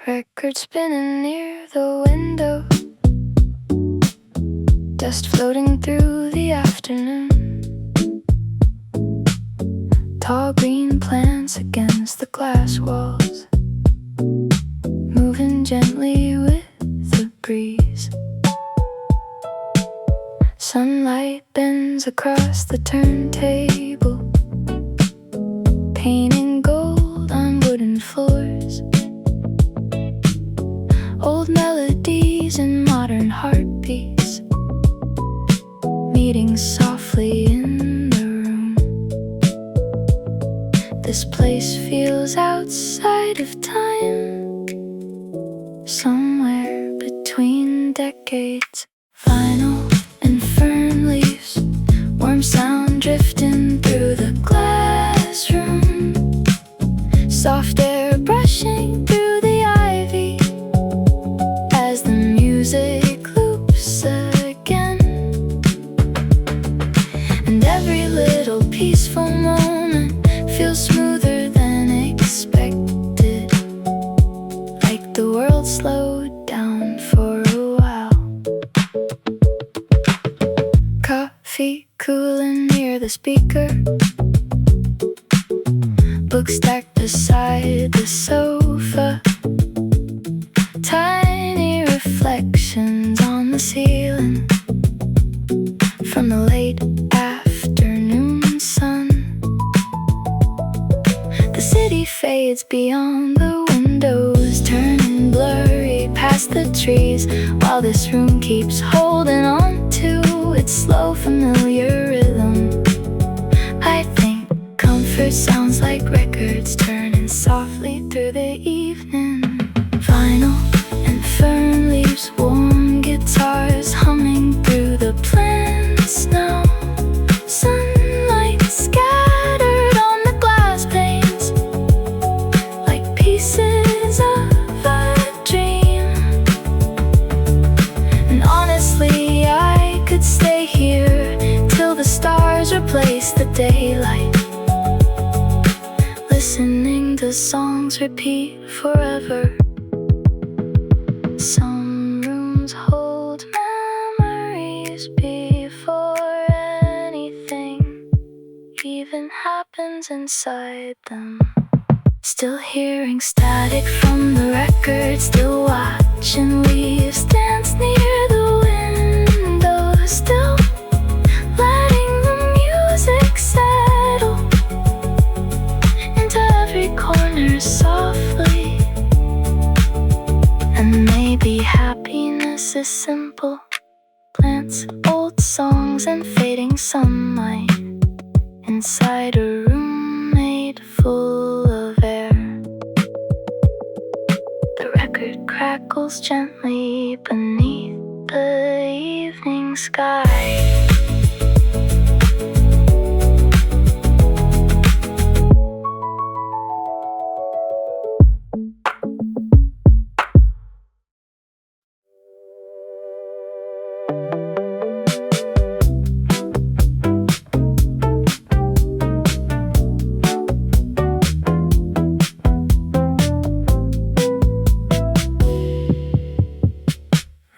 Record spinning near the window, dust floating through the afternoon. Tall green plants against the glass walls, moving gently with the breeze. Sunlight bends across the turntable, painting gold on wooden floors. Old melodies and modern heartbeats meeting softly in the room. This place feels outside of time, somewhere between decades. Vinyl and fern leaves, warm sound drifting through the glass room. Soft air brushing through the ivy as the music loops again. And every little peaceful moment feels smoother than expected, like the world slowed down for a while. Coffee cooling near the speaker, book stacked beside the sofa. Tiny reflections on the ceiling from the late afternoon sun. The city fades beyond the windows, turning blurry past the trees, while this room keeps holding on to its slow, familiar rhythm. I think comfort sounds like records turning softly through the evening. Vinyl and fern leaves, warm guitars humming through the plants now. Sunlight scattered on the glass panes like pieces of a dream. And honestly, I could stay here till the stars replace the daylight, listening to songs repeat forever. Some rooms hold memories before anything even happens inside them. Still hearing static from the record, still watching leaves dance near the window, still letting the music settle into every corner softly. And maybe happiness is simple: plants, old songs, and fading sunlight inside a room made full of air. The record crackles gently beneath the evening sky.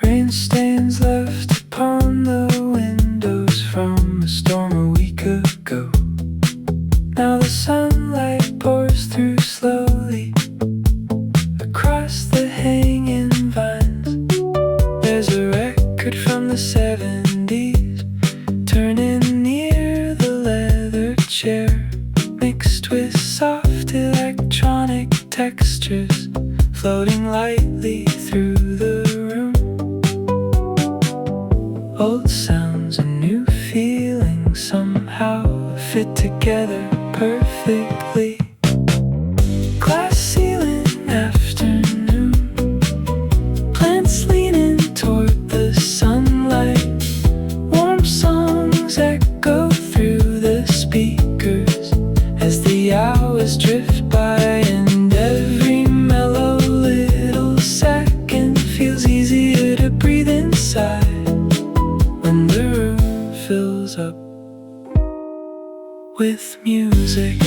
Rain stains left upon the windows from a storm a week ago. Now the sunlight pours through slowly across the hanging vines. There's a record from the 70s turning near the leather chair, mixed with soft electronic textures floating lightly through the room. Old sounds and new feelings somehow fit together perfectly. Glass ceiling afternoon, plants leaning toward the sunlight. Warm songs echo through the speakers as the hours drift by, and every mellow little second feels easier to breathe inside when the room fills up with music.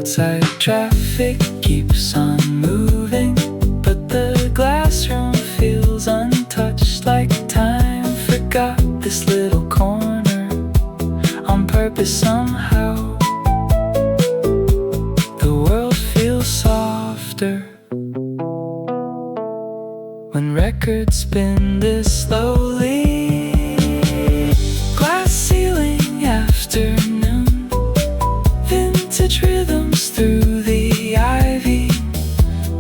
outside traffic keeps on moving, but the glass room feels untouched, like time forgot this little corner on purpose somehow. The world feels softer when records spin this slowly. Glass ceiling afternoon, vintage rhythms through the ivy,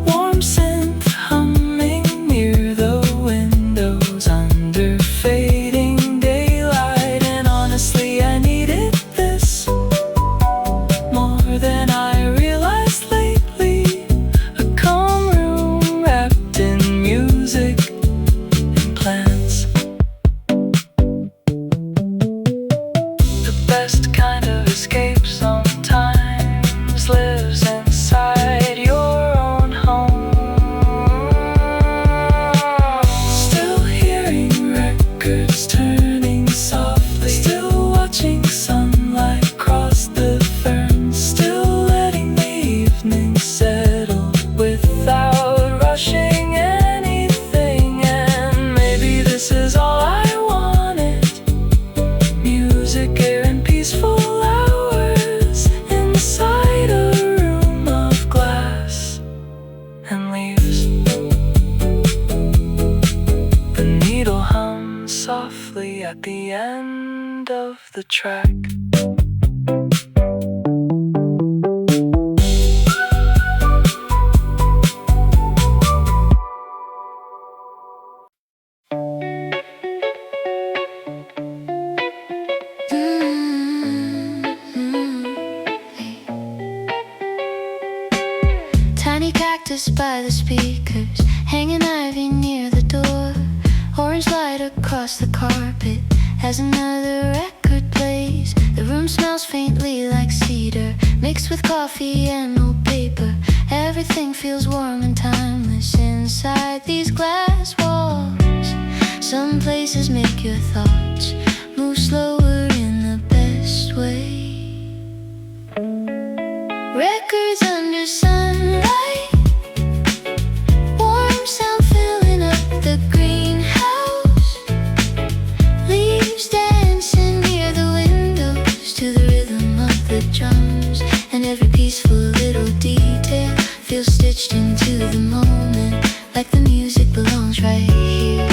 warm synth humming near the windows under fading daylight. And honestly, I needed this more than I realized lately. A calm room wrapped in music and plants. The best kind of escape sometimes lives inside your own home. Still hearing records turning softly, still watching sunlight cross the ferns, still letting the evening settle without rushing anything. And maybe this is all I wanted: music, air, and peaceful hours inside a room of glass and leaves. The needle hums softly at the end of the track. Tiny cactus by the speakers, hanging ivy near the door. Orange light across the carpet as another record plays. The room smells faintly like cedar, mixed with coffee and old paper. Everything feels warm and timeless inside these glass walls. Some places make your thoughts move slower in the best way. Records under sunlight, warm sound filling up the greenhouse. Leaves dancing near the windows to the rhythm of the drums. And every peaceful little detail feels stitched into the moment, like the music belongs right here.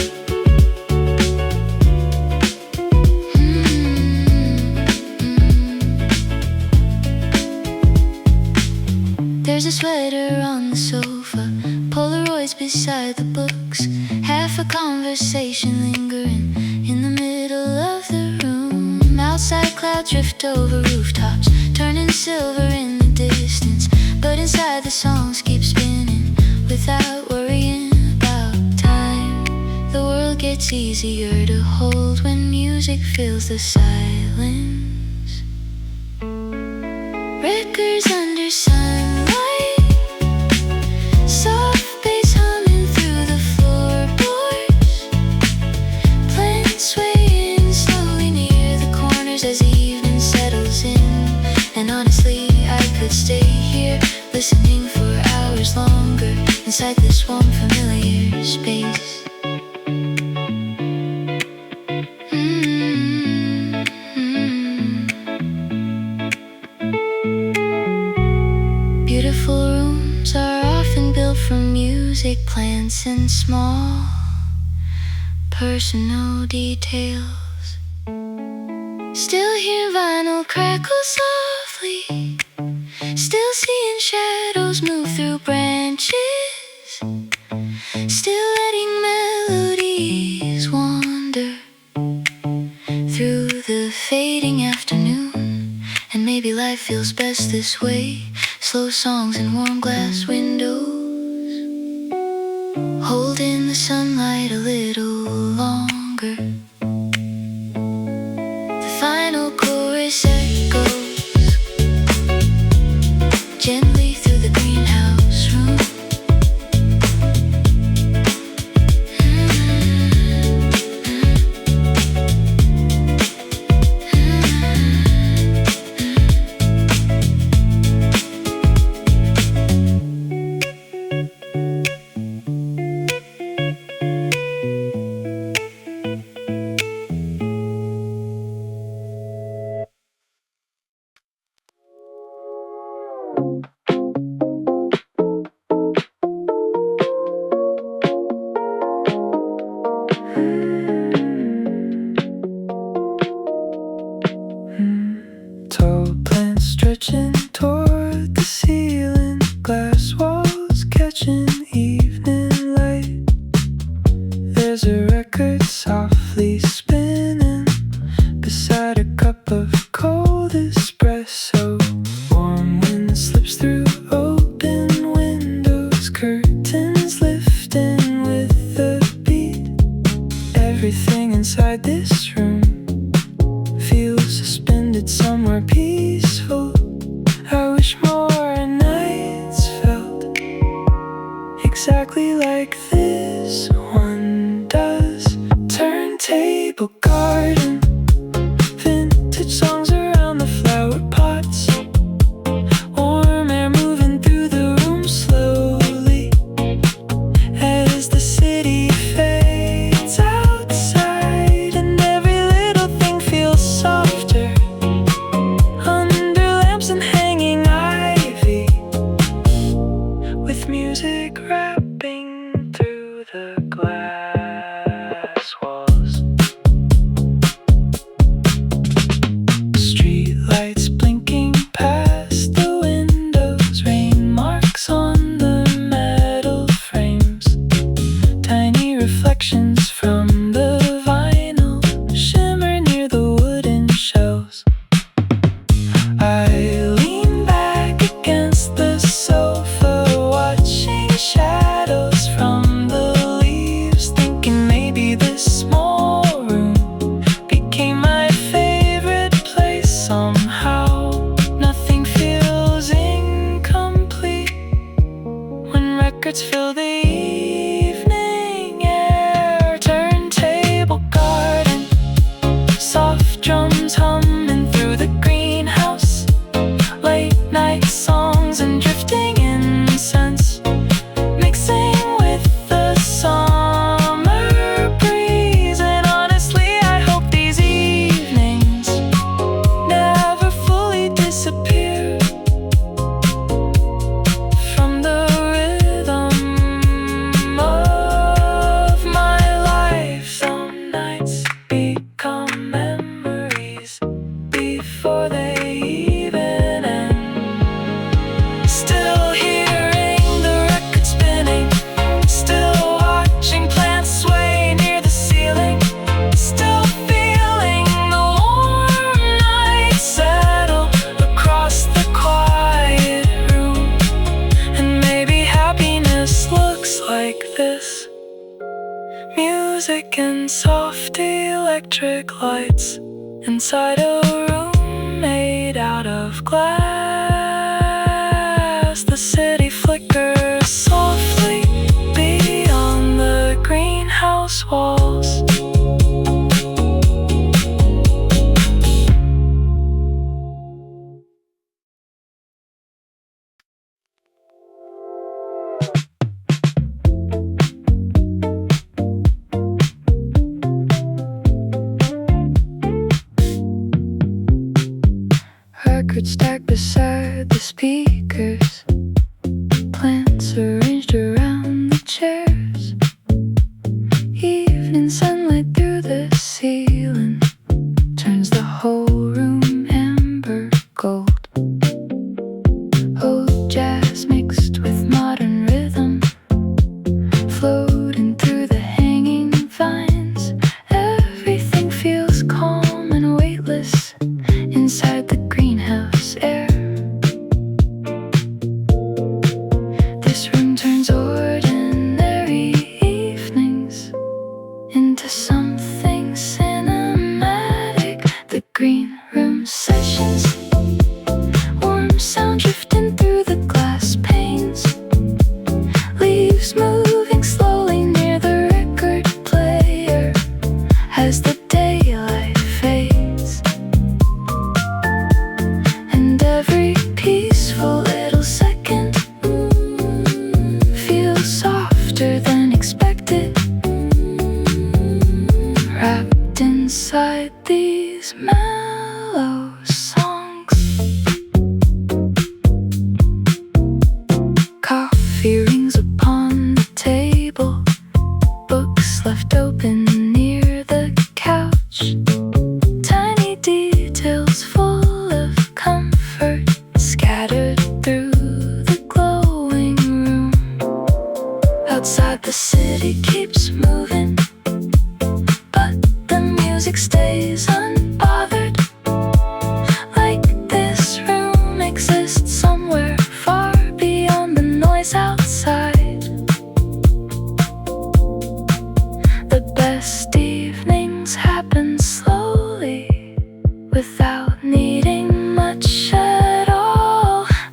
There's a sweater on the sofa, Polaroids beside the books, half a conversation lingering in the middle of the room. Outside clouds drift over rooftops, turning silver in the distance, but inside the songs keep spinning without worrying about time. The world gets easier to hold when music fills the silence. Records under sunlight, soft bass humming through the floorboards. Plants swaying slowly near the corners as the evening settles in. And honestly, I could stay here listening for hours longer inside this warm, familiar space. Beautiful rooms are often built from music, plants, and small personal details. Still hear vinyl crackle softly, still seeing shadows move through branches, still letting melodies wander through the fading afternoon. And maybe life feels best this way, slow songs in warm glass windows, holding the sunlight a little longer. The final chorus echoes gently through the greenhouse room. ceiling, glass walls catching evening light. There's a record softly spinning beside a cup of cold espresso. Warm wind slips through open windows, curtains lifting with the beat. Everything inside this room feels suspended somewhere peaceful. I wish more nights felt exactly like this one does. Turntable garden, vintage songs around the flower pots. Warm air moving through the room slowly as the city fades outside, and every little thing feels softer under lamps and hanging ivy, with music wrapping through the glass walls. Street lights blinking past the windows, rain marks on the metal frames, tiny reflections from the vinyl shimmer near the wooden shelves. I lean back against the sofa, watching shadows from the leaves, thinking maybe this small room became my favorite place somehow. Nothing feels incomplete when records fill the evening air. Turntable garden, soft drums humming through the greenhouse, late night songs and drifting incense, mixing with the summer breeze. And honestly, I hope these evenings never fully disappear from the rhythm of my life. Some nights become memories before they even end. Still hearing the record spinning, still watching plants sway near the ceiling, still feeling the warm night settle across the quiet room. And maybe happiness looks like this: music and soft electric lights inside a room made out of glass. The city flickers softly beyond the greenhouse walls. Records stacked beside the speakers, plants arranged around the chairs. Evening sunlight through the ceiling turns the whole room amber gold. Old jazz mixed with modern rhythm, floating through the hanging vines. Everything feels calm and weightless inside the greenhouse air.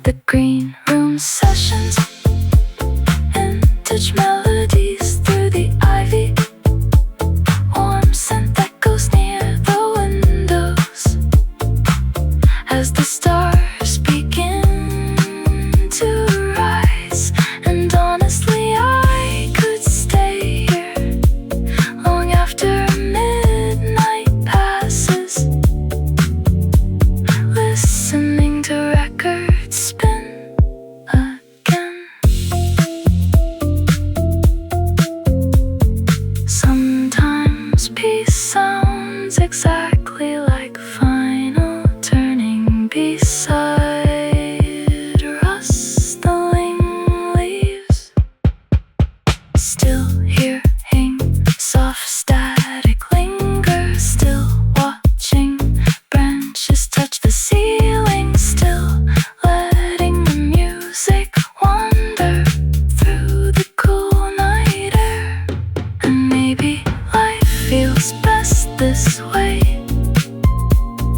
The green room sessions, vintage melodies through the ivy, warm scent that goes near the windows as the stars begin to rise. And honestly, I could stay here long after midnight passes, listening to records spin again. Sometimes peace sounds exactly like final turning beside rustling leaves. Still hearing soft static linger, still watching branches touch the ceiling, still letting the music wander through the cool night air. And maybe life feels best this way.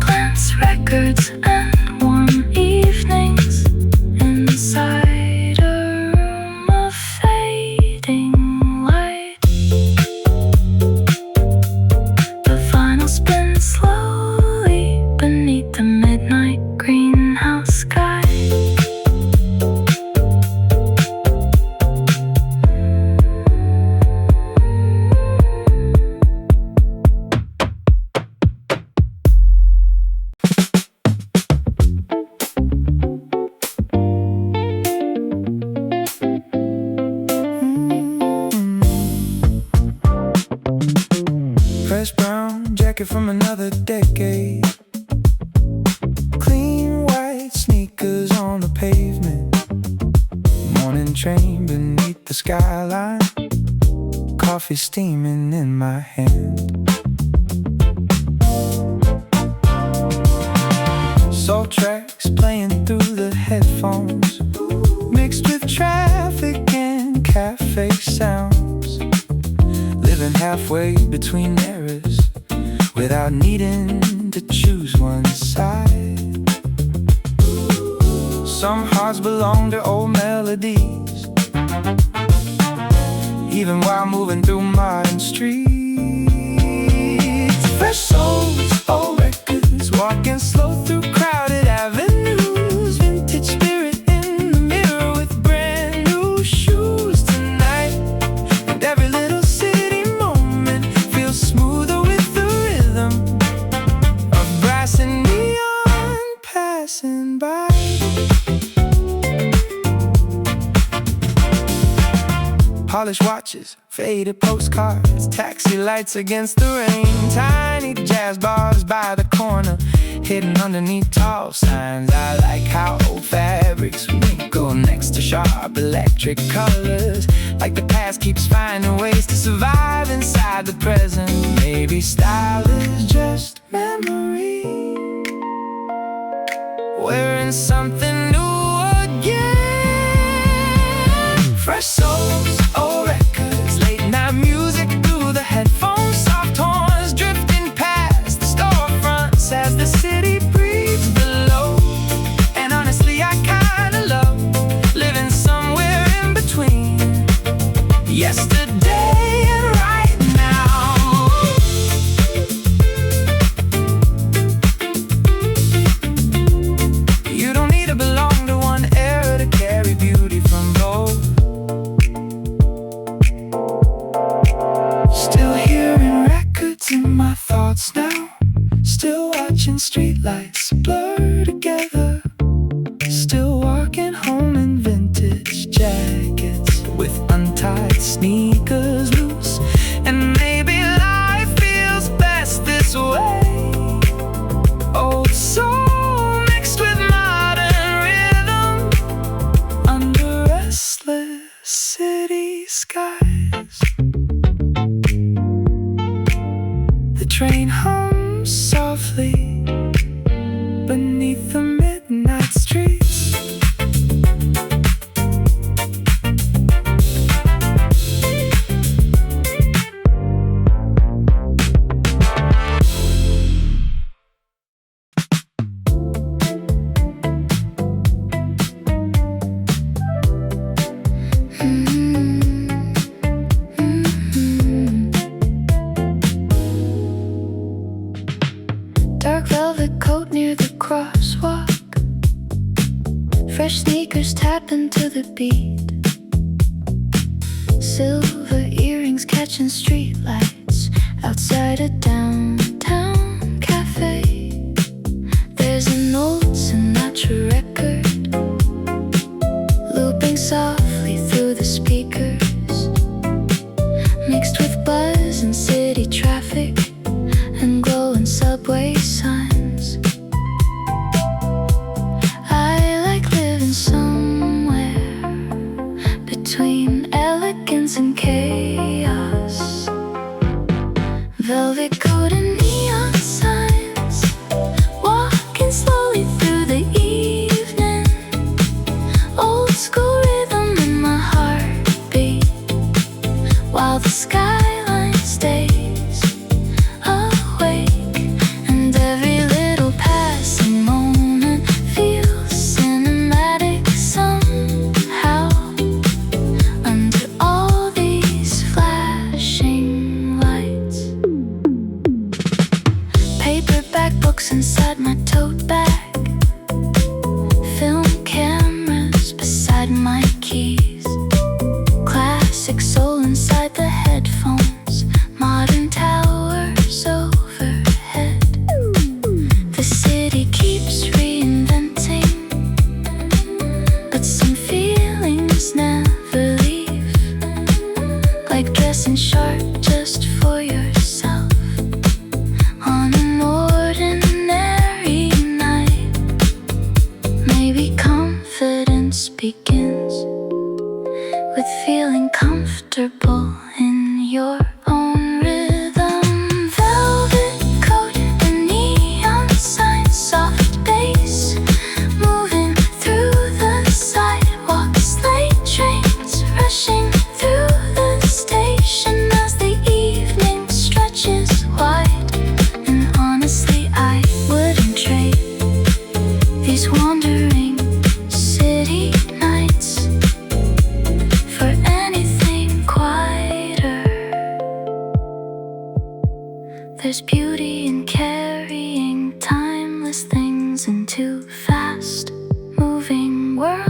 Plants, records, and warm evenings inside a room of fading light. The vinyl spins slowly beneath the midnight greenhouse sky. Fresh brown jacket from another decade, clean white sneakers on the pavement, morning train beneath the skyline, coffee steaming in my hand. Soul tracks playing through the headphones, mixed with traffic and cafe sounds, living halfway between eras without needing to choose one side. Some hearts belong to old melodies, even while moving through modern streets. Fresh souls, old records, walking slow through crowded avenues. Vintage spirit in the mirror with brand new shoes tonight. And every little city moment feels smoother with the rhythm of brass and neon passing by. Polished watches, faded postcards, taxi lights against the rain, tiny jazz bars by the corner, hidden underneath tall signs. I like how old fabrics wrinkle next to sharp electric colors, like the past keeps finding ways to survive inside the present. Maybe style is just memory, wearing something new again. Fresh souls, old records, late night music through the headphones, soft horns drifting past the storefronts as the city breathes below. And honestly, I kinda love living somewhere in between yesterday and right now. You don't need to belong to one era to carry beauty from both. Still hearing records in my thoughts now, still watching streetlights blur together, still walking home in vintage jackets with untied sneakers loose. And maybe life feels best this way. Old soul mixed with modern rhythm under restless city skies. The train hums softly beneath the midnight streets. speakers tap into the beat. Silver earrings catching streetlights outside a downtown cafe. There's an old Sinatra record looping softly through the speakers, mixed with buzz and city traffic and glowing subway signs. I like living somewhere between elegance and chaos. Velvet coat and neon signs, walking slowly through the evening. Old school rhythm in my heartbeat, while the skyline stays awake. And every little passing moment feels cinematic somehow, under all these flashing lights. Paperback books inside my tote bag, film cameras beside my keys, classic soul inside the headphones, modern towers overhead. The city keeps reinventing, but some feelings never leave, like dressing sharp just for yourself on an ordinary night. Maybe confidence begins with feeling comfortable in your own rhythm. Velvet coat and neon signs, soft bass moving through the sidewalks, late trains rushing through the station as the evening stretches wide. And honestly, I wouldn't trade these wandering city nights for anything quieter. There's beauty in carrying timeless things into fast-moving worlds.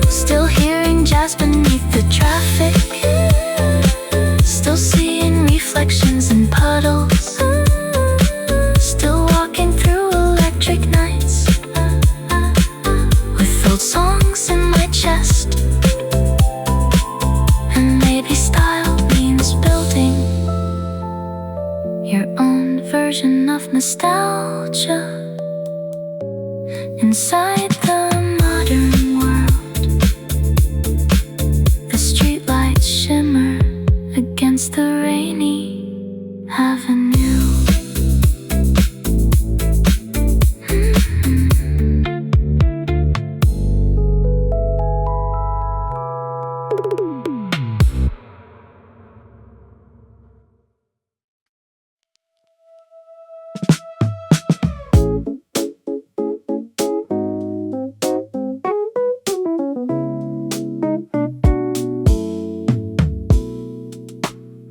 Still hearing jazz beneath the traffic, still seeing reflections in puddles, still walking through electric nights with old songs in my chest. And maybe style means building your own version of nostalgia inside the modern world. The streetlights shimmer against the rainy avenue.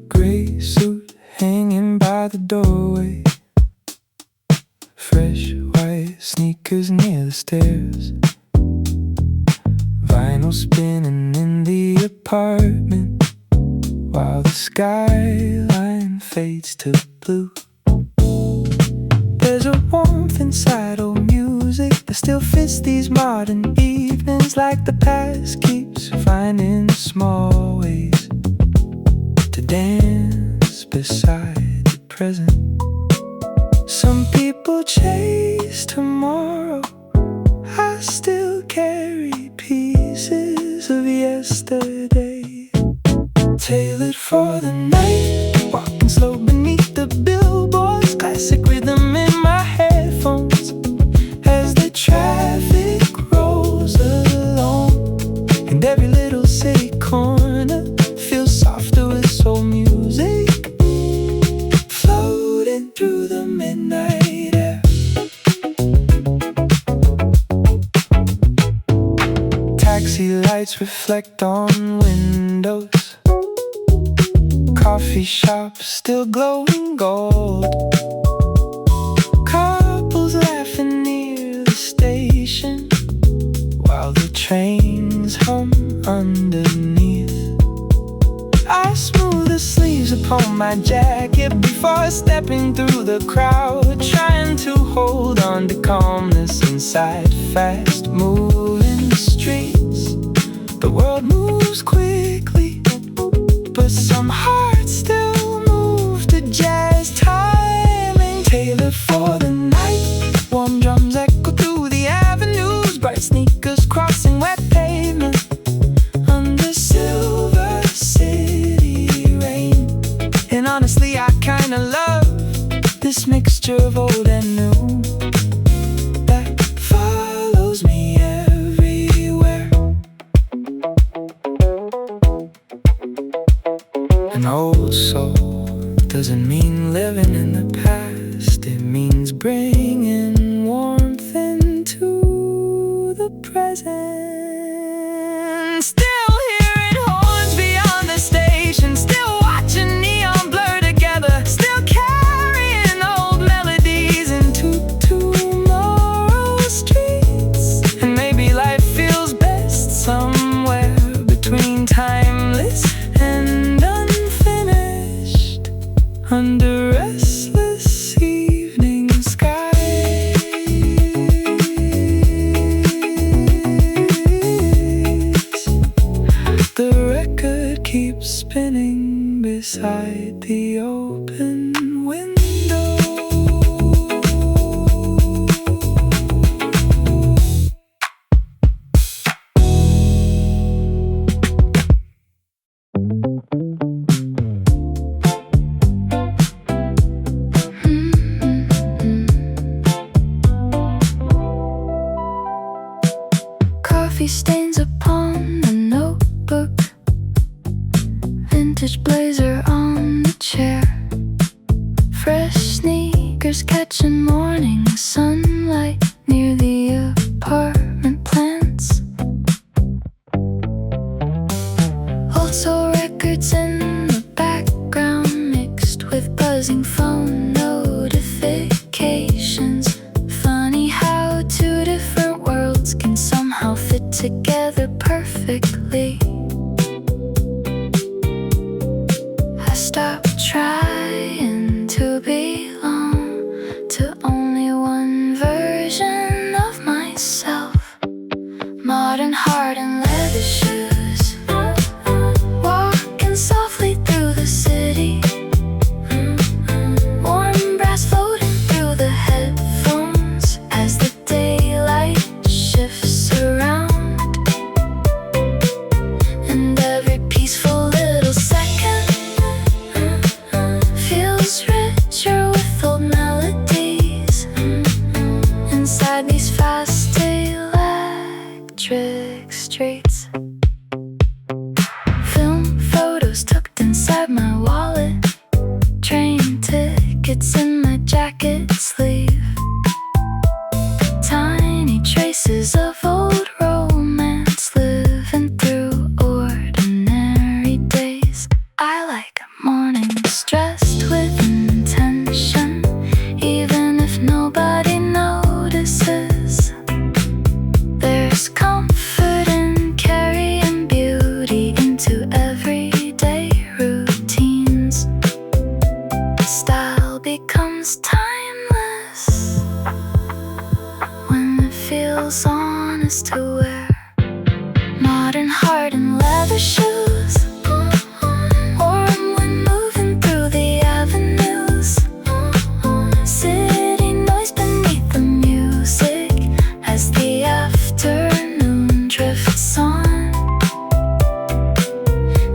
Gray suit hanging by the doorway, fresh white sneakers near the stairs, vinyl spinning in the apartment while the skyline fades to blue. There's a warmth inside old music that still fits these modern evenings, like the past keeps finding small ways to dance beside the present. Some people chase tomorrow, I still carry pieces of yesterday, tailored for the night, walking slow beneath the billboards, classic rhythm in my headphones as the traffic rolls along. And every little city corner feels softer with soul music, floating through the midnight air. lights reflect on windows. Coffee shop still glowing gold. Couples laughing near the station while the trains hum underneath. I smooth the sleeves upon my jacket before stepping through the crowd, trying to hold on to calmness inside fast-moving streets. The world moves quickly, but some hearts still move to jazz timing tailored for the night. Warm drums echo through the avenues, bright sneakers crossing wet pavement under silver city rain. And honestly, I kinda love this mixture of old and new that follows me everywhere. An old soul doesn't mean living in the past. It means bringing warmth into the present. Still hearing horns beyond the station, still watching neon blur together, still carrying old melodies into tomorrow's streets. And maybe life feels best somewhere between timeless and unfinished, under restless evening skies. The record keeps spinning beside the open window. Coffee stains upon the notebook, vintage blazer on the chair, fresh sneakers catching morning sunlight near the apartment plants. Old soul records in the background mixed with buzzing phone notifications. Funny how two different worlds can somehow fit together perfectly. I stopped trying to belong to only one version of myself. Modern heart and leather shoes, walking softly through the city. Warm brass floating through the headphones as the daylight shifts around. And every peaceful little second feels richer with old melodies inside these fast electric streets. Film photos tucked inside my wallet, train tickets in my jacket sleeve, tiny traces of old romance living through ordinary days. I like mornings dressed with intention, even if nobody notices. There's comfort in carrying beauty into everyday routines. Style becomes timeless when it feels honest to wear. Modern heart and leather shoes, warm when moving through the avenues. City noise beneath the music as the afternoon drifts on.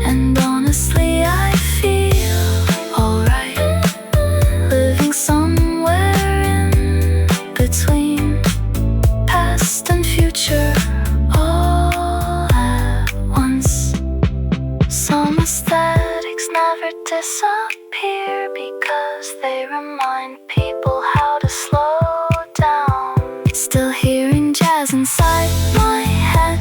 And honestly, I feel alright, living somewhere in between past and future all at once. Some aesthetics never disappear because they remind people how to slow down. Still hearing jazz inside my head,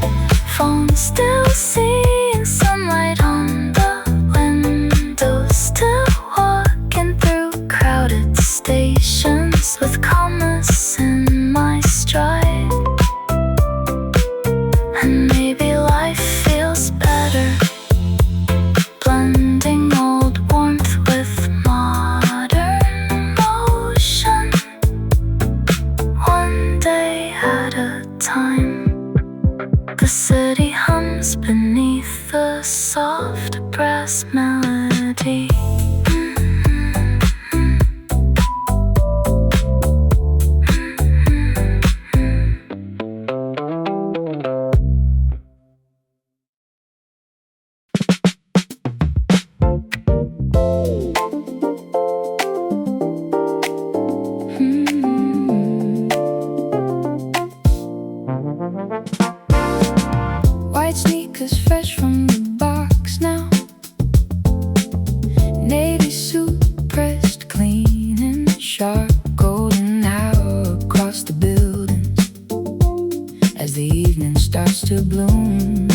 phone, still seeing sunlight on the window, still walking through crowded stations with calmness in my stride. And maybe life feels better, blending old warmth with modern emotion, one day at a time. The city hums beneath the soft brass melody. White sneakers fresh from the box now, navy suit pressed clean and sharp, golden hour across the buildings as the evening starts to bloom.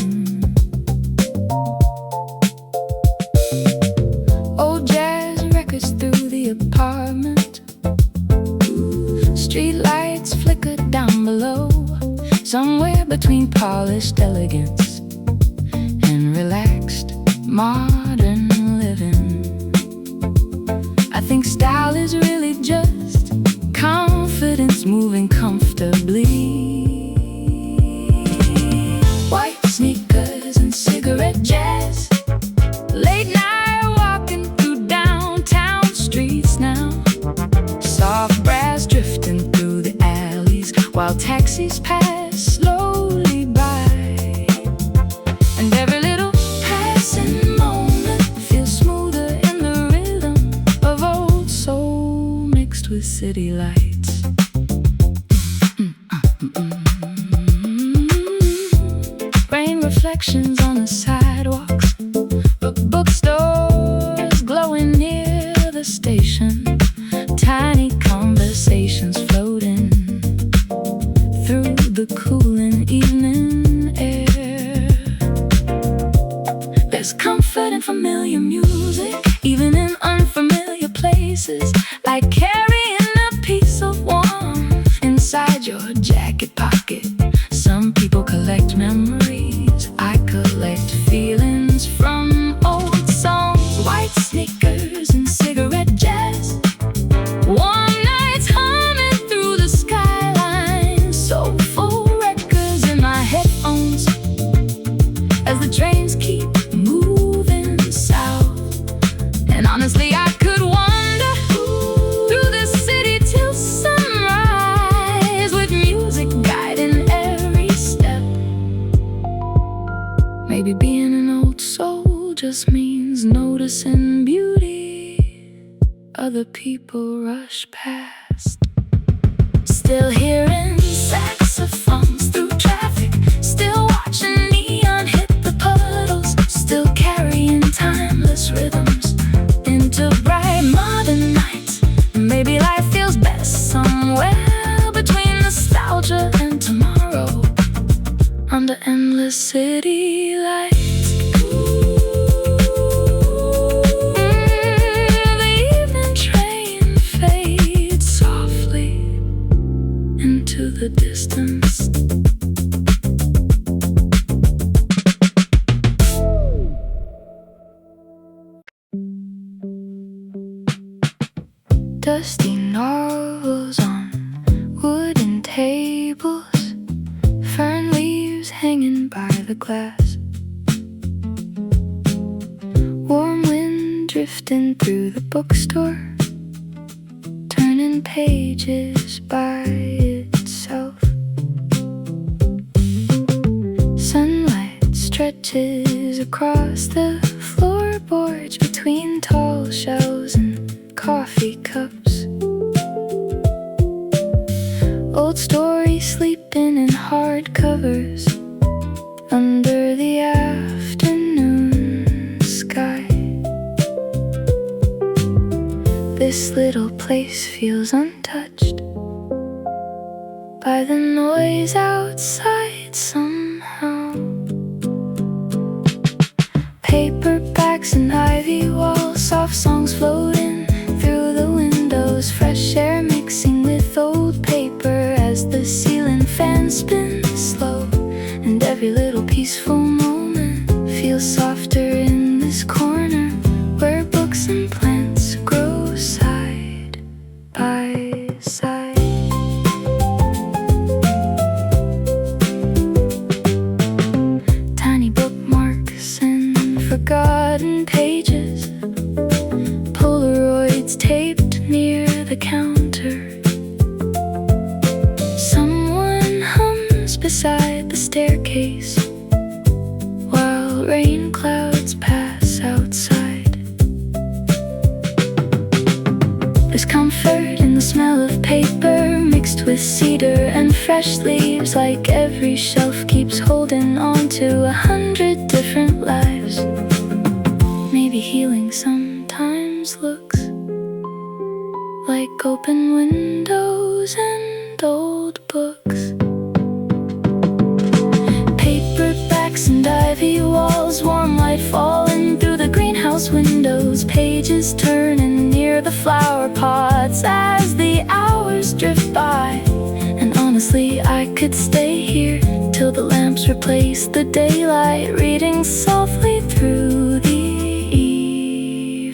Old jazz records through the apartment, street lights flicker down below, somewhere between polished elegance and relaxed modern living. I think style is really just confidence moving comfortably. White sneakers and cigarette jazz, late night walking through downtown streets now, soft brass drifting through the alleys while taxis pass slowly by. And every little passing moment feels smoother in the rhythm of old soul mixed with city lights. Rain reflections on the sidewalks, bookstores glowing near the station, tiny conversations floating through the cooling evening air. There's comfort in familiar music, even in unfamiliar places, like carrying a piece of warmth inside your jacket pocket. Some people collect memories, I collect feelings from old songs. White sneakers and cigarette jazz, warm nights humming through the skyline, soulful records in my headphones as the trains keep moving south. And honestly, I could wander through this city till sunrise, with music guiding every step. Maybe being an old soul just means noticing beauty other people rush past. Still hearing saxophones through traffic, still watching neon hit the puddles, still carrying timeless rhythms into bright modern nights. Maybe life feels best somewhere between nostalgia and tomorrow, under endless city lights. The evening train fades softly into the distance. Dusty novels on wooden tables, fern leaves hanging by the glass, warm wind drifting through the bookstore, turning pages by itself. Sunlight stretches across the floorboards between tall shelves and coffee cups. Old stories sleeping in hard covers under the afternoon sky. This little place feels untouched by the noise outside somehow. Every little peaceful moment feels softer in this corner, where books and plants grow side by side. Tiny bookmarks and forgotten pages, Polaroids taped near the counter. Someone hums beside the staircase while rain clouds pass outside. There's comfort in the smell of paper mixed with cedar and fresh leaves, like every shelf keeps holding on to 100 different lives. Maybe healing sometimes looks like open windows and old books. Paperbacks and ivy walls, warm light falling through the greenhouse windows, pages turning near the flower pots as the hours drift by. And honestly, I could stay here till the lamps replace the daylight, reading softly through the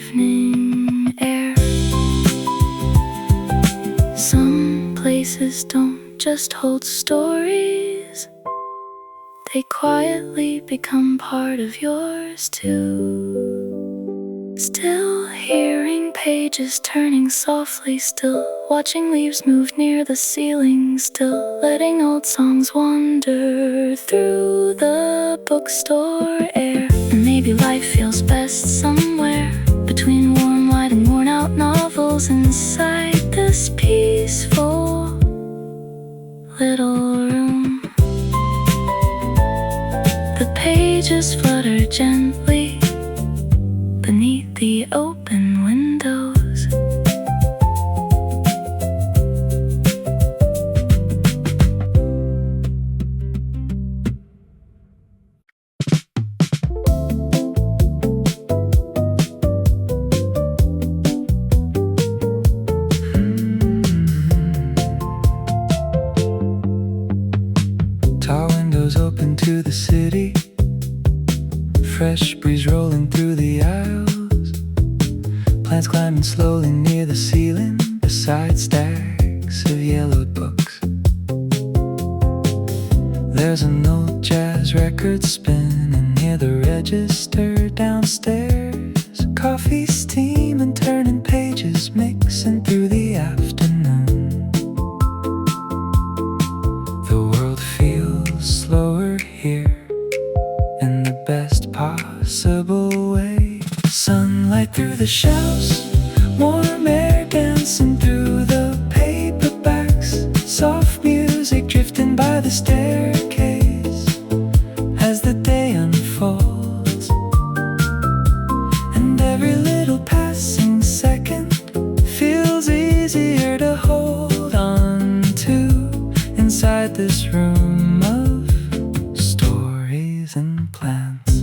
evening air. Some places don't just hold stories, they quietly become part of yours too. Still hearing pages turning softly, still watching leaves move near the ceiling, still letting old songs wander through the bookstore air. And maybe life feels best somewhere between warm light and worn out novels, inside this peaceful little room. The pages flutter gently beneath the open windows. Tall windows open to the city, fresh breeze rolling through the aisles, plants climbing slowly near the ceiling beside stacks of yellowed books. There's an old jazz record spinning near the register downstairs, coffee steaming, turning pages, mixing through the afternoon. The world feels slower here in the best possible way. Sunlight through the shelves, warm air dancing through the paperbacks, soft music drifting by the staircase as the day unfolds. And every little passing second feels easier to hold on to inside this room of stories and plants.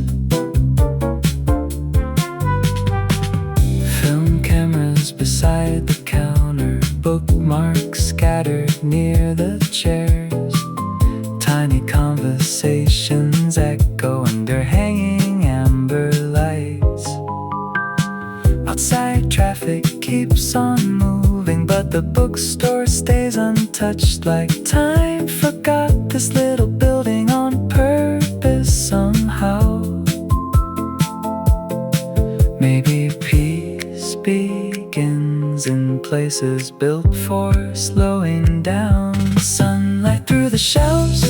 Film cameras beside the counter, bookmarks scattered near the chairs, tiny conversations echo under hanging amber lights. Outside traffic keeps on moving, but the bookstore stays untouched, like time forgot this little building on purpose somehow. Maybe peace begins in places built for slowing down. Sunlight through the shelves,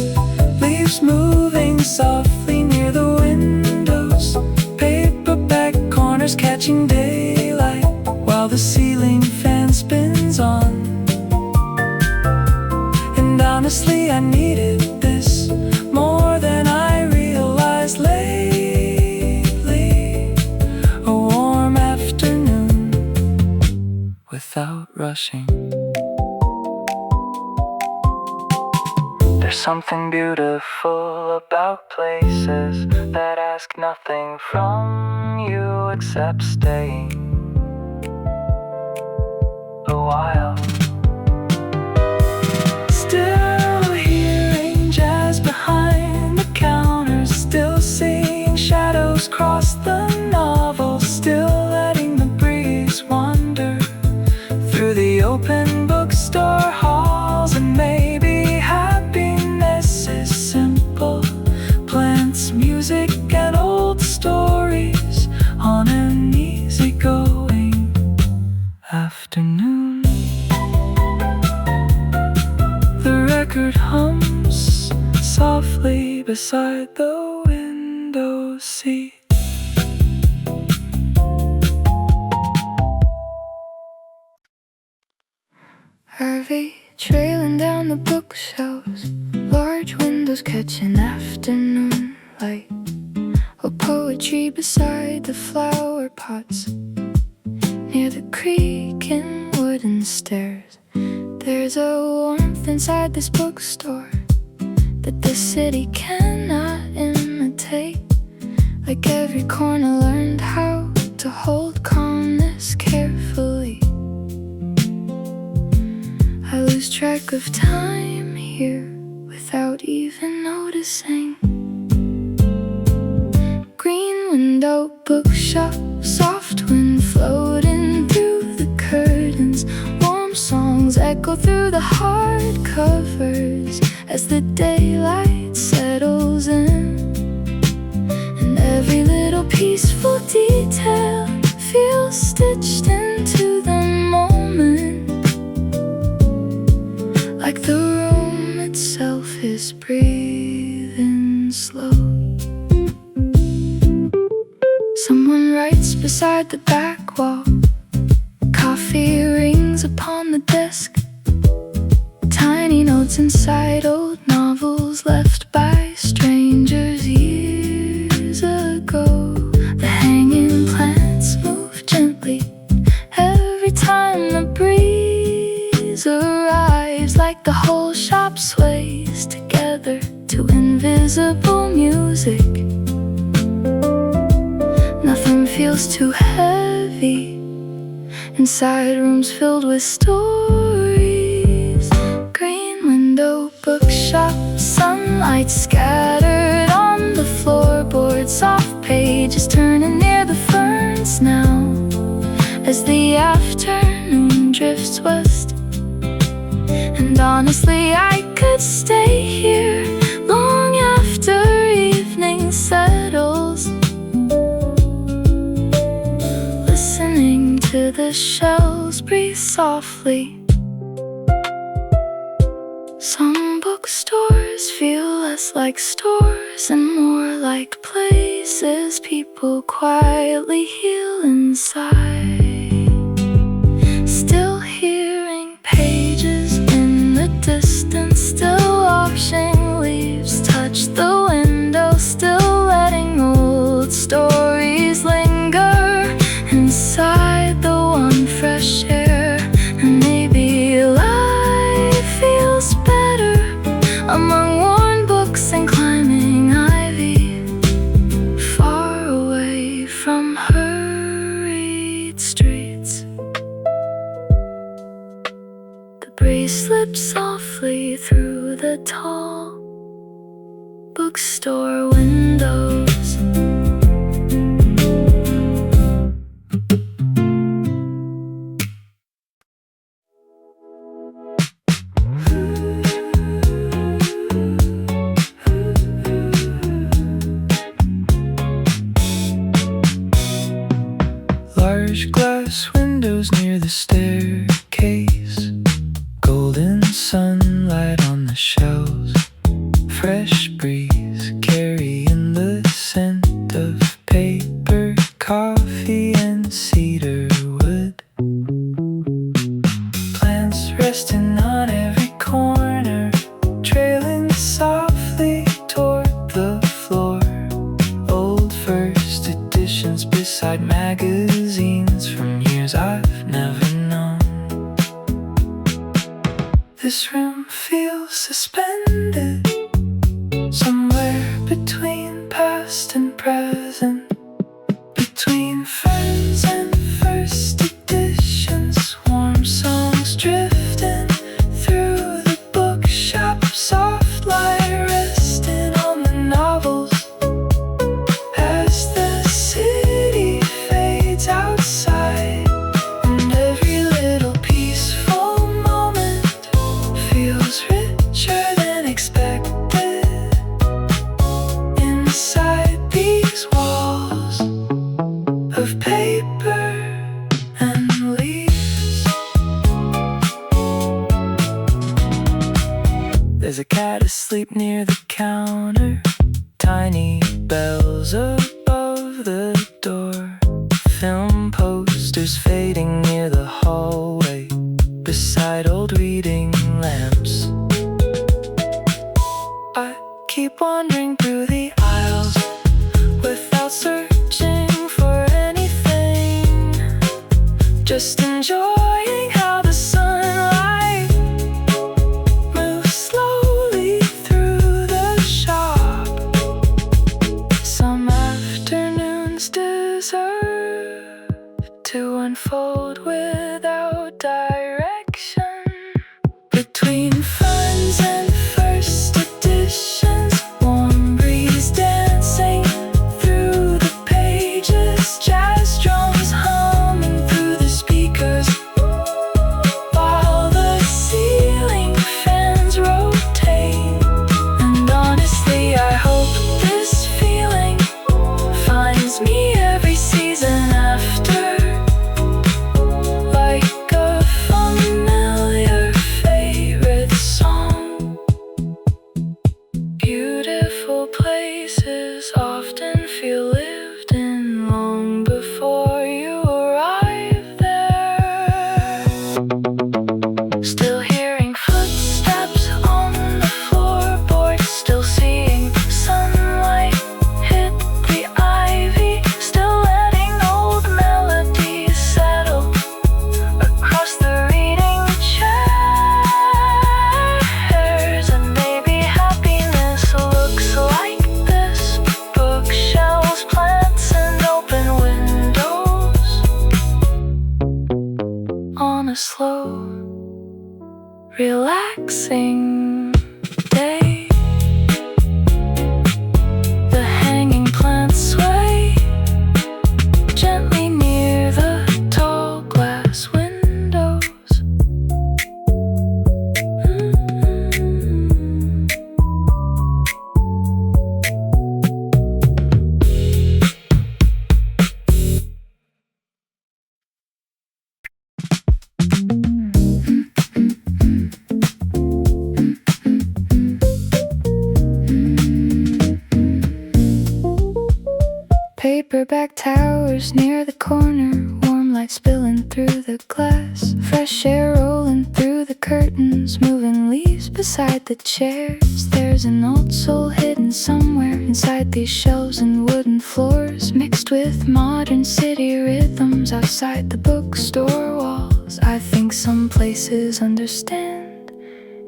leaves moving softly near the windows, paperback corners catching daylight while the ceiling fan spins on. And honestly, I needed this more than I realized lately. A warm afternoon without rushing. There's something beautiful about places that ask nothing from you except staying a while. Still hearing jazz behind the counter, music and old stories on an easygoing afternoon. The record hums softly beside the window seat. Harvey trailing down the bookshelves, large windows catching afternoon light. Oh, poetry beside the flower pots, near the creaking wooden stairs. There's a warmth inside this bookstore that the city cannot imitate. Like every corner learned how to hold calmness carefully. I lose track of time here without even noticing. Green window, bookshop, soft wind floating through the curtains. Warm songs echo through the hard covers as the daylight settles in. And every little peaceful detail feels stitched into the moment, like the room itself is breathing slow. Someone writes beside the back wall. Coffee rings upon the desk. Tiny notes inside old novels left by strangers years ago. The hanging plants move gently every time the breeze arrives, like the whole shop sways together to invisible music. Nothing feels too heavy inside rooms filled with stories. Green window, bookshop, sunlight scattered on the floorboard. Soft pages turning near the ferns now as the afternoon drifts west. And honestly, I could stay here long after evening settles, listening to the shells breathe softly. Some bookstores feel less like stores and more like places people quietly heal inside. Still hearing pages in the distance, still watching leaves touch the window, still letting old stories linger inside the warm fresh air. And maybe life feels better among worn books and climbing ivy, far away from hurried streets. The breeze slips softly through the tall bookstore windows. Large glass windows near the staircase, golden sunlight on the shelves, fresh breeze carrying the scent of paper, coffee and cedar wood. Plants resting on every corner, trailing softly toward the floor. Old first editions beside magazines from years I've never known. This room feels suspended somewhere between past and present, between ferns and first editions. Warm songs drifting through the bookshop, soft light resting on the novels as the city fades outside. And every little peaceful moment feels richer than expected inside these walls of paper and leaves. There's a cat asleep near the counter, tiny bells above the door, film posters fading near the hallway beside old reading lamps. I keep wandering through the aisles without searching for anything, just enjoying how the sunlight moves slowly through the shop. Some afternoons deserve to unfold without direction, between ferns and first editions, warm breeze dancing through the pages, jazz drums humming through the speakers, while the ceiling fans rotate. And honestly, I hope this feeling finds me every season after, like a familiar favorite song. Beautiful places often feel lived in long before you arrive there. Still hearing footsteps on the floorboard, still seeing sunlight hit the ivy, still letting old melodies settle across the reading chairs. And maybe happiness looks like this: bookshelves, plants, and open windows on a slow, relaxing day. The hanging plants sway gently near the tall glass windows. Paperback towers near the corner, warm light spilling through the glass, fresh air rolling through the curtains, moving leaves beside the chairs. There's an old soul hidden somewhere inside these shelves and wooden floors, mixed with modern city rhythms outside the bookstore walls. I think some places understand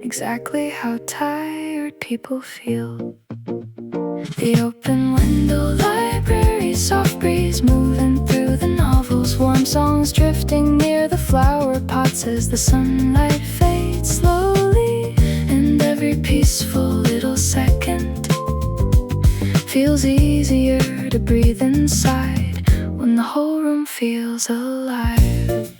exactly how tired people feel. The open window library, soft breeze moving through the novels, warm songs drifting near the flower pots as the sunlight fades slowly. And every peaceful little second feels easier to breathe inside when the whole room feels alive.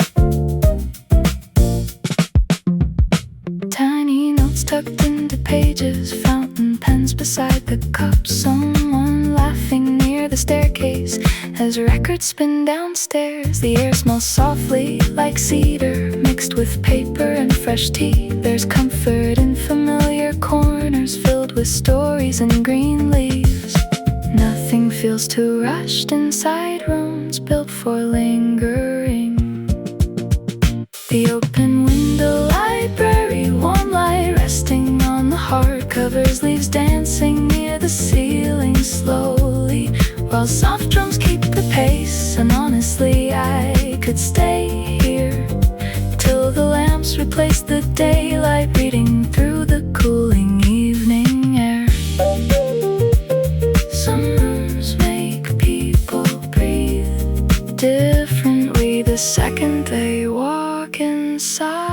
Tiny notes tucked into pages, fountain pens beside the cups, someone laughing near the staircase as records spin downstairs. The air smells softly like cedar, mixed with paper and fresh tea. There's comfort in familiar corners filled with stories and green leaves. Nothing feels too rushed inside rooms built for lingering. The open window library, warm light resting on the hardcovers, leaves dancing near the ceiling slowly, while soft drums keep the pace. And honestly, I could stay here till the lamps replace the daylight, reading through the cooling evening air. Some rooms make people breathe differently the second they walk inside.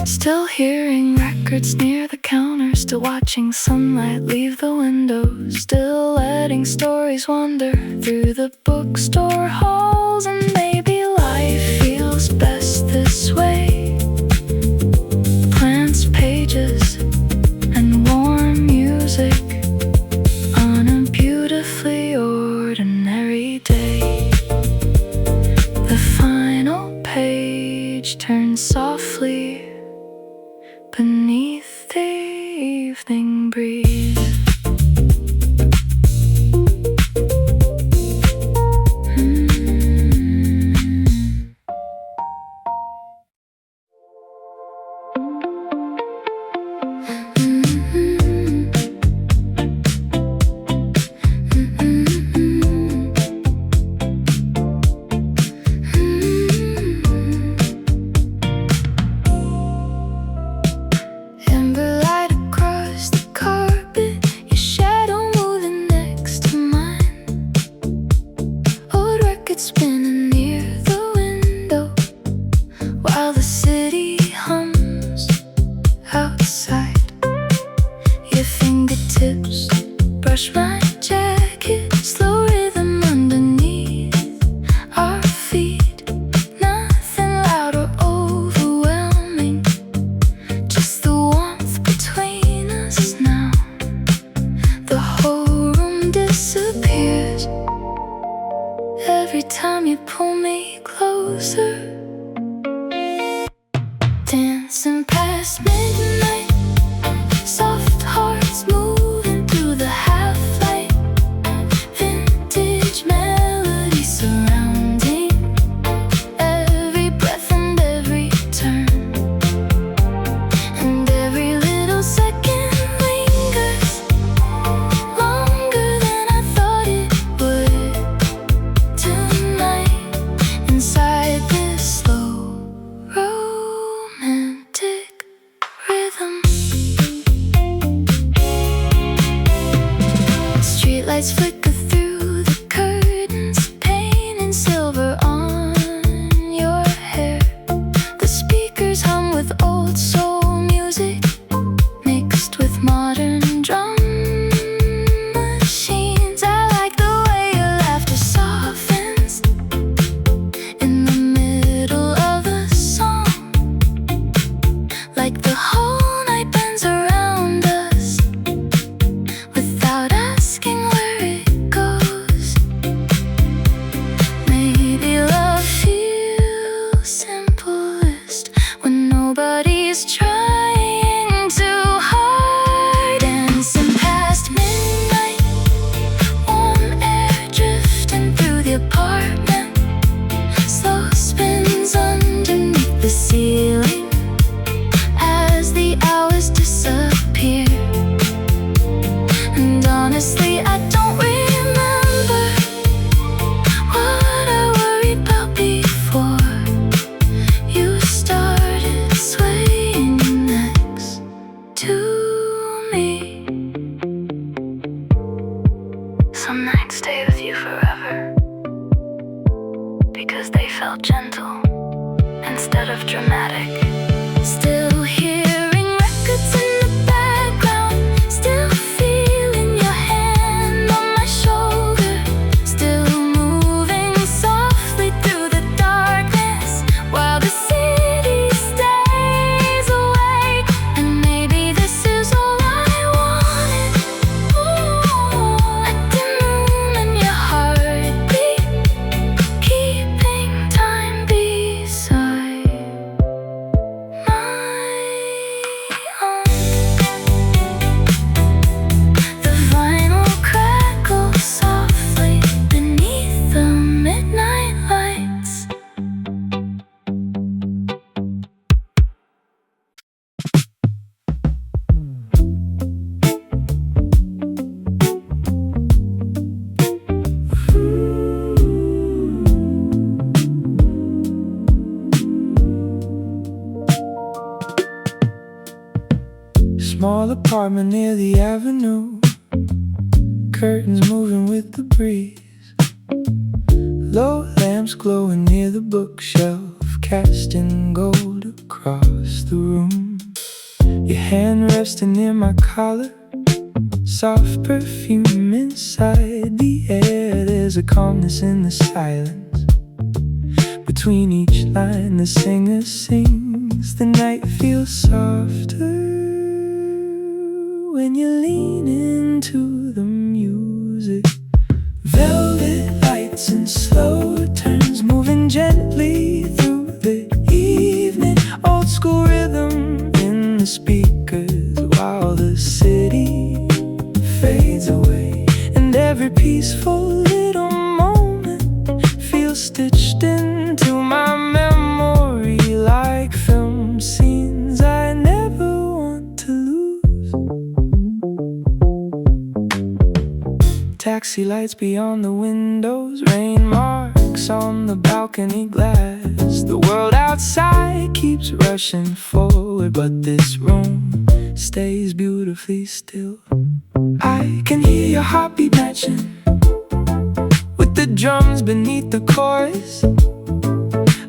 Still hearing records records near the counter, still watching sunlight leave the windows, still letting stories wander through the bookstore halls. And maybe life feels best this way. Plants, pages, and warm music on a beautifully ordinary day. The final page turns softly beneath the evening breeze. Spinning near the window while the city hums outside. Your fingertips brush my jacket, slow rhythm underneath our feet. Nothing loud or overwhelming, just the warmth between us now. The whole room disappears every time you pull me closer. Dancing past midnight, soft hearts moving through the half-light. Vintage melodies surrounding every breath and every turn. And every little second lingers longer than I thought it would. Tonight, inside this slow, romantic rhythm, streetlights flicker through the curtains, painting silver on your hair. The speakers hum with old soul music mixed with modern drum machines. I like the way your laughter softens in the middle of a song, like the whole night bends around us without asking where it goes. Maybe love feels simplest when nobody's trying too hard. Dancing past midnight, warm air drifting through the apartment, slow spins underneath the ceiling as the hours disappear. And honestly, I don't remember what I worried about before you started swaying next to me. Some nights stay with you forever because they felt gentle instead of dramatic. Still hearing records in the background, still feeling your hand on my shoulder, still moving softly through the darkness while the city stays awake. And maybe this is all I wanted. A dim room and your heartbeat, keeping time beside my own. The vinyl crackles softly beneath the midnight lights. Small apartment near the avenue, curtains moving with the breeze. Low lamps glowing near the bookshelf, casting gold across the room. Your hand resting near my collar, soft perfume inside the air. There's a calmness in the silence. Between each line the singer sings. The night feels softer when you lean into the music. Velvet lights and slow turns moving gently through the evening. Old school rhythm in the speakers while the city fades away. And every peaceful little moment feels stitched into my memory like film scenes I never want to lose. Taxi lights beyond the windows, rain marks on the balcony glass. The world outside keeps rushing forward, but this room stays beautifully still. I can hear your heartbeat matching with the drums beneath the chorus,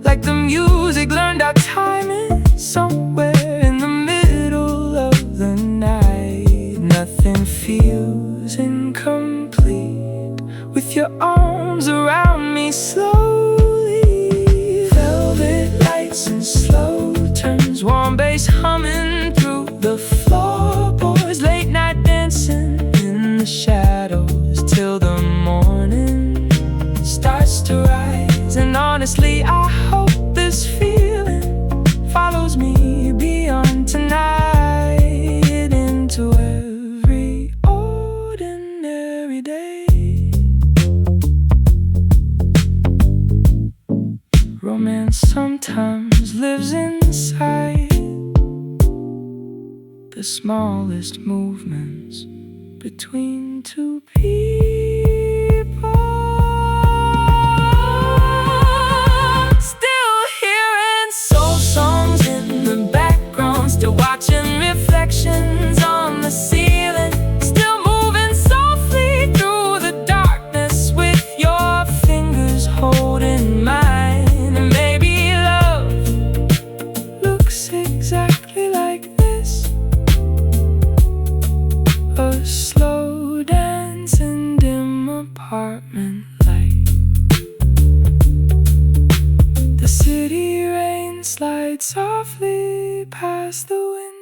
like the music learned our timing somewhere in the middle of the night. Nothing feels incomplete with your arms around me slowly. Velvet lights and slow turns, warm bass humming through the floorboards. Late night dancing in the shadows till the morning starts to rise. And honestly, I hope this feeling follows me beyond tonight into every ordinary day. Romance sometimes lives inside the smallest movements between two people. Still hearing soul songs in the background, still watching reflections on the ceiling, still moving softly through the darkness with your fingers holding mine. And maybe love looks exactly like this, a slow dance in dim apartment light. The city rain slides softly past the windows.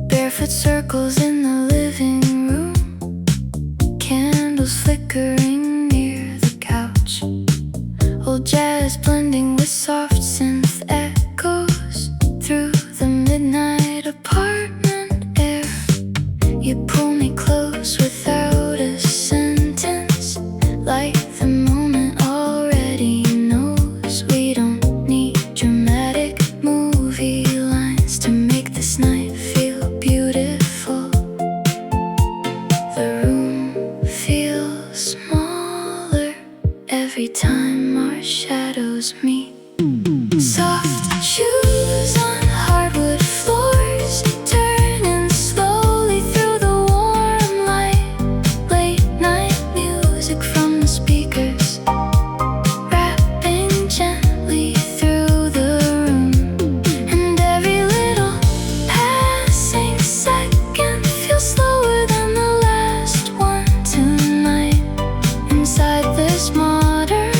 Barefoot circles in the living room, candles flickering near the couch, old jazz blending with soft synth echoes through the midnight apartment air. You pull me close without a sentence, like the moment already knows. We don't need dramatic movie lines to make this night feel beautiful. The room feels smaller every time our shadows meet. Soft shoes on hardwood floors, turning slowly through the warm light. Late night music from the speakers, rapping gently through the room. And every little passing second feels slower than the last one tonight. Inside this modern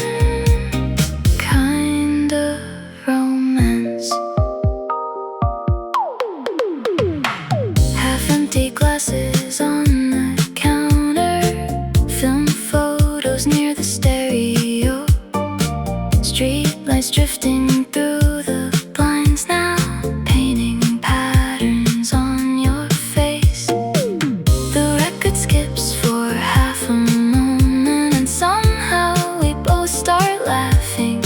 kind of romance, half-empty glasses on the counter, film photos near the stereo, streetlights drifting through the blinds now, painting patterns on your face. The record skips for half a moment, and somehow we both start laughing.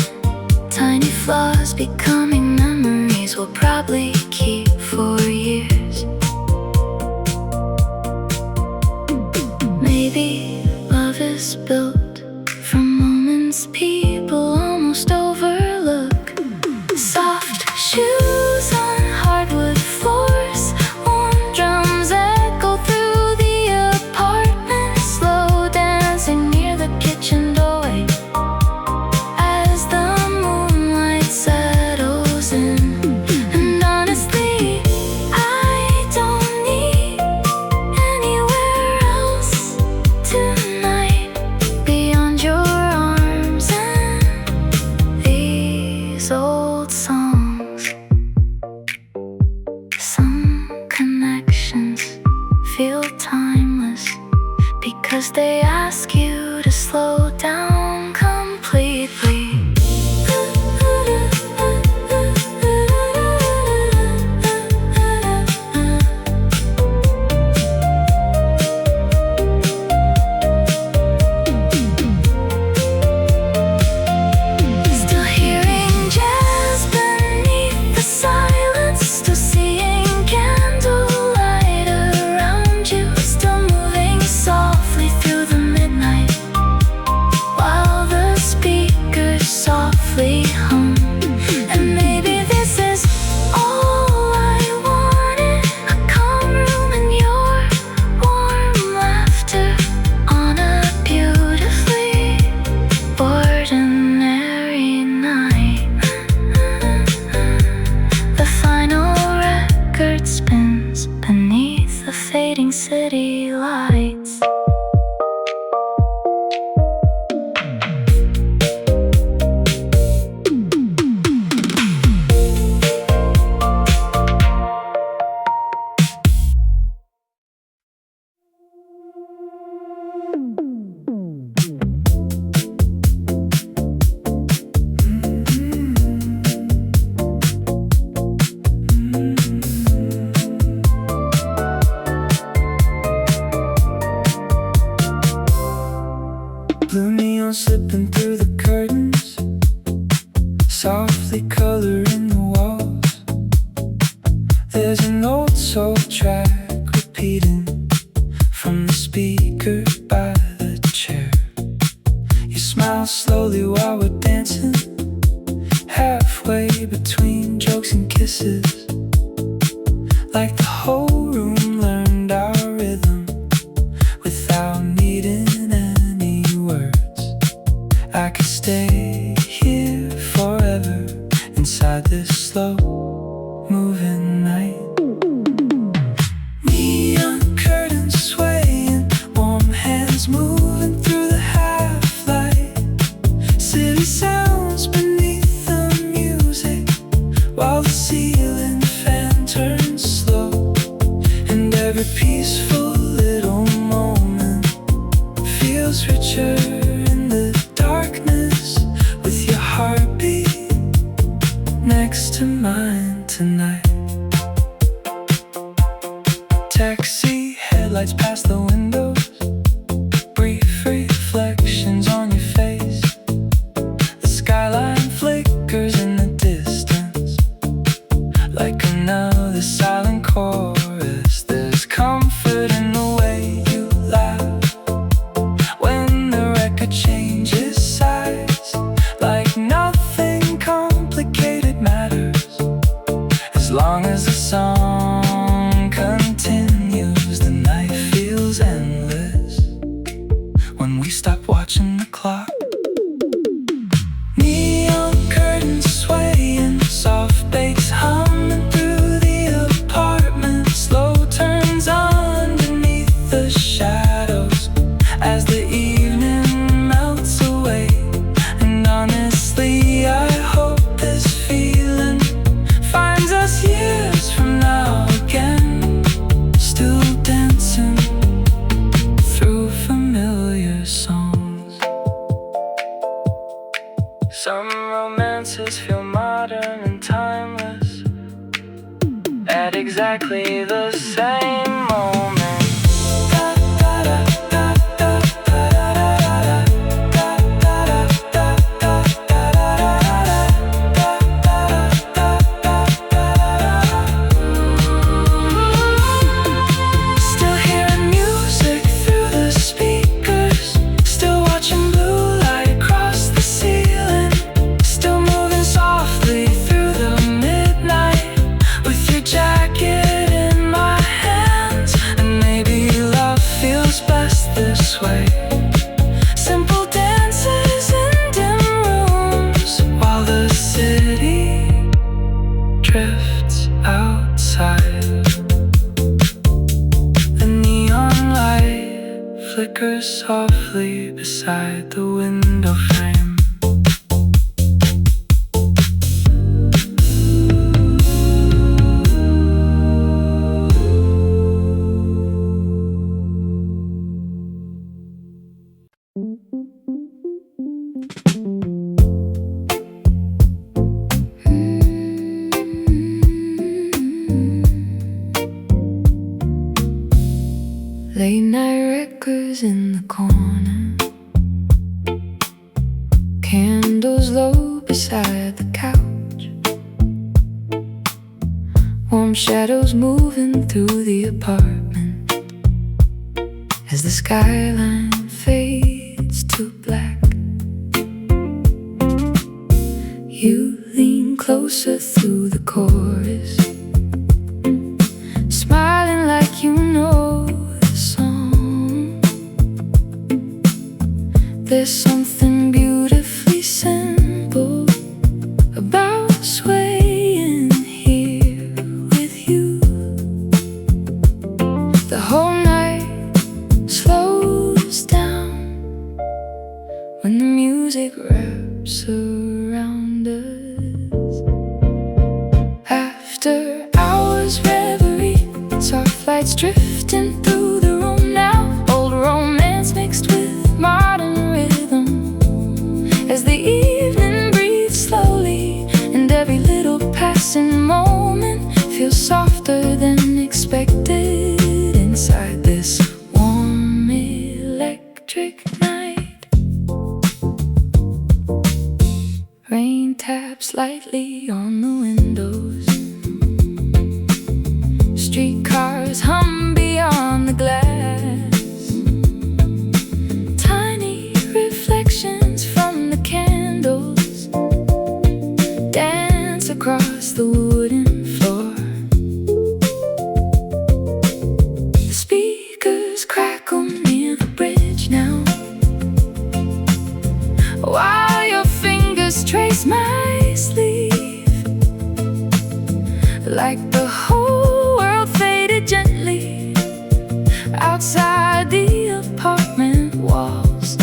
flaws becoming memories we'll probably keep for years. Maybe love is built from moments people almost overlook. Soft shoes on hardwood floors, warm drums echo through the apartment, slow dancing near the kitchen doorway as the moonlight settles in. And honestly, I don't need anywhere else tonight beyond your arms and these old songs. Some connections feel timeless because they ask you to slow down completely. Still hearing jazz beneath the silence, still seeing candlelight around you, still moving softly through the midnight while the speakers softly hum. And maybe this is all I wanted, a calm room and your warm laughter on a beautifully ordinary night. The final record spins beneath the fading city lights. Blue neon slipping through the curtains, softly coloring the walls. There's an old soul track repeating from the speaker by the chair. You smile slowly while we're dancing, halfway between jokes and kisses, like the whole room learned our rhythm without needing any words. I could stay here forever inside this slow moving night. Neon curtains swaying, warm hands moving through the half light. City sounds beneath the music while the ceiling fan turns slow. And every peaceful little moment feels richer in the darkness, with your heartbeat next to mine tonight. Taxi headlights past the windows, brief reflections on your face. The skyline flickers in the distance like another silent chorus. There's comfort in the way you laugh when the record changes sides, like nothing complicated matters as long as the song continues. The night feels endless when we stop watching the clock. Neon curtains swaying, soft bass humming through the apartment, slow turns underneath the shadows as the evening melts away. And honestly, I hope this feeling finds us years from now again, still dancing through familiar songs. Some romances feel modern and timeless at exactly the same moment. speakers in the corner, candles low beside the couch, warm shadows moving through the apartment as the skyline fades to black. You lean closer through the chorus, smiling like you know the song. There's something beautifully simple about swaying here with you. The whole night slows down when the music wraps around us. After hours reverie, soft lights drifting through the room now, old romance mixed with modern rhythm as the evening breathes slowly, and every little passing moment feels softer than expected inside this warm electric night. Rain taps lightly on the windows, streetcars hum beyond the glass, tiny reflections from the candles dance across the wooden floor. The speakers crackle near the bridge now, while your fingers trace my sleeve, like the whole world faded gently outside the apartment walls.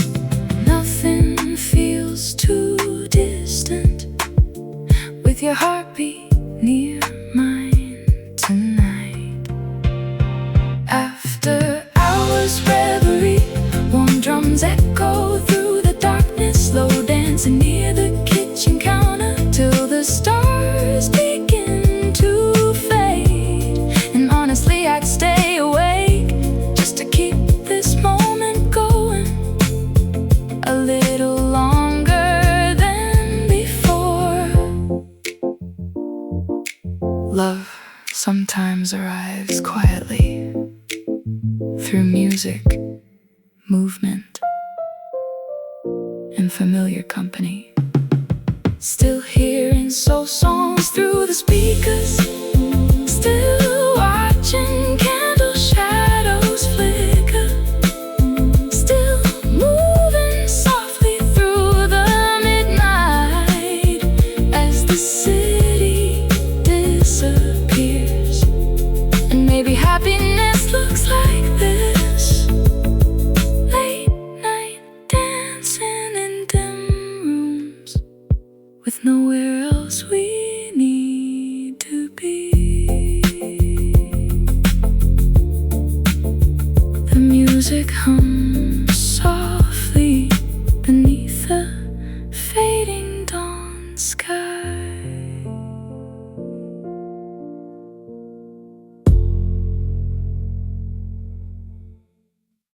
Nothing feels too distant with your heartbeat near mine tonight. After hours reverie, warm drums echo through the darkness, slow dancing near the kitchen counter till the stars begin to fade. And honestly, I'd stay awake just to keep this moment going a little longer than before. Love sometimes arrives quietly through music, movement, and familiar company. Still hearing soul songs through the speakers, still watching candle shadows flicker, still moving softly through the midnight as the city disappears. And maybe happiness looks like this: late night dancing in dim rooms with no